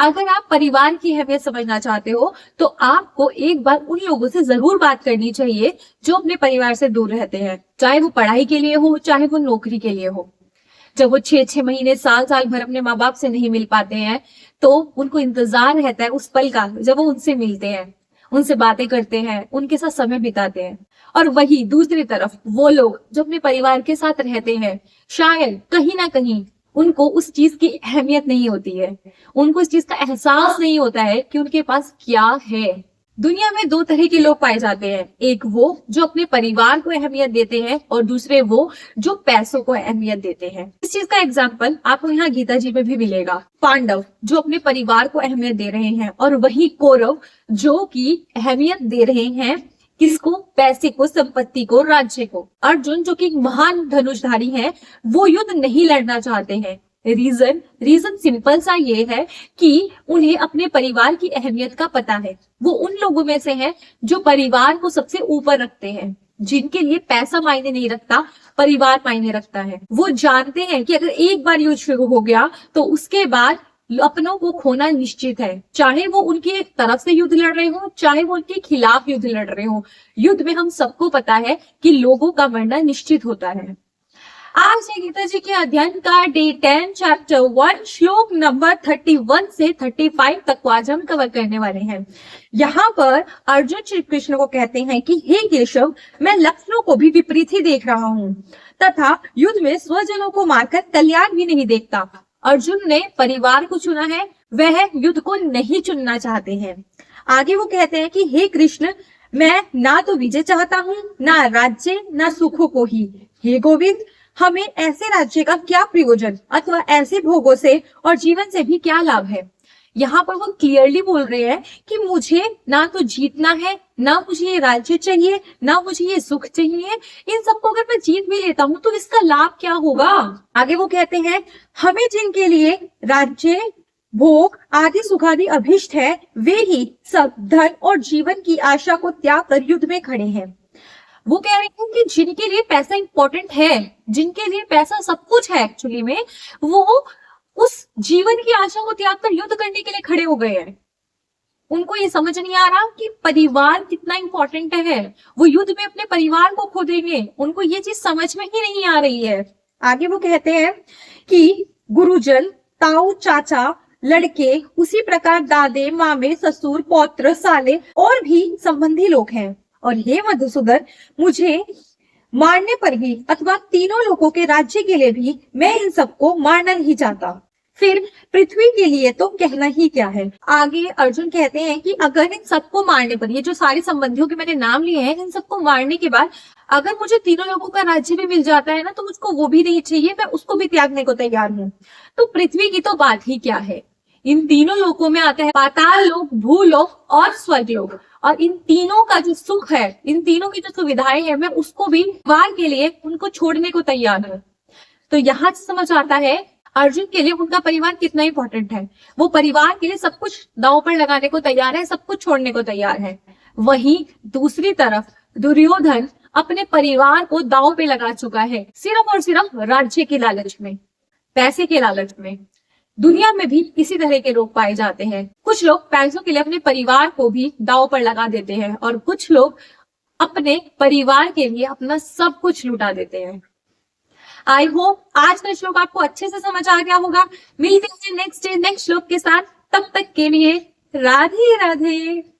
अगर आप परिवार की अहमियत समझना चाहते हो तो आपको एक बार उन लोगों से जरूर बात करनी चाहिए जो अपने परिवार से दूर रहते हैं, चाहे वो पढ़ाई के लिए हो चाहे वो नौकरी के लिए हो। जब वो 6-6 महीने साल साल भर अपने माँ बाप से नहीं मिल पाते हैं तो उनको इंतजार रहता है उस पल का जब वो उनसे मिलते हैं, उनसे बातें करते हैं, उनके साथ समय बिताते हैं। और वही दूसरी तरफ वो लोग जो अपने परिवार के साथ रहते हैं, शायद कहीं ना कहीं उनको उस चीज की अहमियत नहीं होती है, उनको इस चीज का एहसास नहीं होता है कि उनके पास क्या है। दुनिया में दो तरह के लोग पाए जाते हैं, एक वो जो अपने परिवार को अहमियत देते हैं और दूसरे वो जो पैसों को अहमियत देते हैं। इस चीज का एग्जाम्पल आपको यहाँ गीता जी में भी मिलेगा। पांडव जो अपने परिवार को अहमियत दे रहे हैं और वही कौरव जो कि अहमियत दे रहे हैं किसको? पैसे को, संपत्ति को, राज्य को। अर्जुन जो कि एक महान धनुषधारी है वो युद्ध नहीं लड़ना चाहते हैं। रीजन सिंपल सा ये है कि उन्हें अपने परिवार की अहमियत का पता है। वो उन लोगों में से है जो परिवार को सबसे ऊपर रखते हैं, जिनके लिए पैसा मायने नहीं रखता, परिवार मायने रखता है। वो जानते हैं कि अगर एक बार युद्ध शुरू हो गया तो उसके बाद अपनों को खोना निश्चित है, चाहे वो उनकी तरफ से युद्ध लड़ रहे हो चाहे वो उनके खिलाफ युद्ध लड़ रहे हो। युद्ध में हम सबको पता है कि लोगों का मरना निश्चित होता है। आज है गीता जी के अध्ययन का डे 10 चैप्टर 1 श्लोक नंबर 31 से 35 तक को आज हम कवर करने वाले हैं। यहाँ पर अर्जुन श्री कृष्ण को कहते हैं कि हे केशव, मैं लक्ष्यों को भी विपरीत ही देख रहा हूँ तथा युद्ध में स्वजनों को मारकर कल्याण भी नहीं देखता। अर्जुन ने परिवार को चुना है, वह युद्ध को नहीं चुनना चाहते हैं। आगे वो कहते हैं कि हे कृष्ण, मैं ना तो विजय चाहता हूँ, ना राज्य, ना सुखों को ही। हे गोविंद, हमें ऐसे राज्य का क्या प्रयोजन अथवा ऐसे भोगों से और जीवन से भी क्या लाभ है। यहाँ पर वो क्लियरली बोल रहे हैं कि मुझे ना तो जीतना है, ना मुझे ये राज्य चाहिए, ना मुझे ये सुख चाहिए। इन सबको अगर मैं जीत भी लेता हूँ तो इसका लाभ क्या होगा। आगे वो कहते हैं, हमें जिनके लिए राज्य, भोग आदि सुखादि अभिष्ट है वे ही सब धन और जीवन की आशा को त्याग कर युद्ध में खड़े हैं। वो कह रहे हैं कि जिनके लिए पैसा इंपॉर्टेंट है, जिनके लिए पैसा सब कुछ है एक्चुअली में, वो उस जीवन की आशा को त्याग कर युद्ध करने के लिए खड़े हो गए हैं। उनको ये समझ नहीं आ रहा कि परिवार कितना इंपॉर्टेंट है। वो युद्ध में अपने परिवार को खो देंगे, उनको ये चीज समझ में ही नहीं आ रही है। आगे वो कहते हैं कि गुरुजन, ताऊ, चाचा, लड़के, उसी प्रकार दादे, मामे, ससुर, पौत्र, साले और भी संबंधी लोग हैं। और हे मधुसूदन, मुझे मारने पर भी अथवा तीनों लोगों के राज्य के लिए भी मैं इन सबको मारना नहीं चाहता। फिर पृथ्वी के लिए तो कहना ही क्या है। आगे अर्जुन कहते हैं कि अगर इन सबको मारने पर, ये जो सारे संबंधियों के मैंने नाम लिए हैं, इन सबको मारने के बाद अगर मुझे तीनों लोगों का राज्य भी मिल जाता है ना तो मुझको वो भी नहीं चाहिए, मैं उसको भी त्यागने को तैयार हूँ। तो पृथ्वी की तो बात ही क्या है। इन तीनों लोकों में आता है पाताल लोक, भूलोक और स्वर्गलोक। और इन तीनों का जो सुख है, इन तीनों की जो सुविधाएं हैं, मैं उसको भी परिवार के लिए उनको छोड़ने को तैयार हूँ। तो यहाँ से समझ आता है अर्जुन के लिए उनका परिवार कितना इंपॉर्टेंट है। वो परिवार के लिए सब कुछ दांव पर लगाने को तैयार है, सब कुछ छोड़ने को तैयार है। वहीं दूसरी तरफ दुर्योधन अपने परिवार को दांव पे लगा चुका है, सिर्फ और सिर्फ राज्य के लालच में, पैसे के लालच में। दुनिया में भी इसी तरह के लोग पाए जाते हैं। कुछ लोग पैसों के लिए अपने परिवार को भी दांव पर लगा देते हैं और कुछ लोग अपने परिवार के लिए अपना सब कुछ लुटा देते हैं। आई होप आज का श्लोक आपको अच्छे से समझ आ गया होगा। मिलते हैं नेक्स्ट श्लोक के साथ, तब तक के लिए राधे राधे।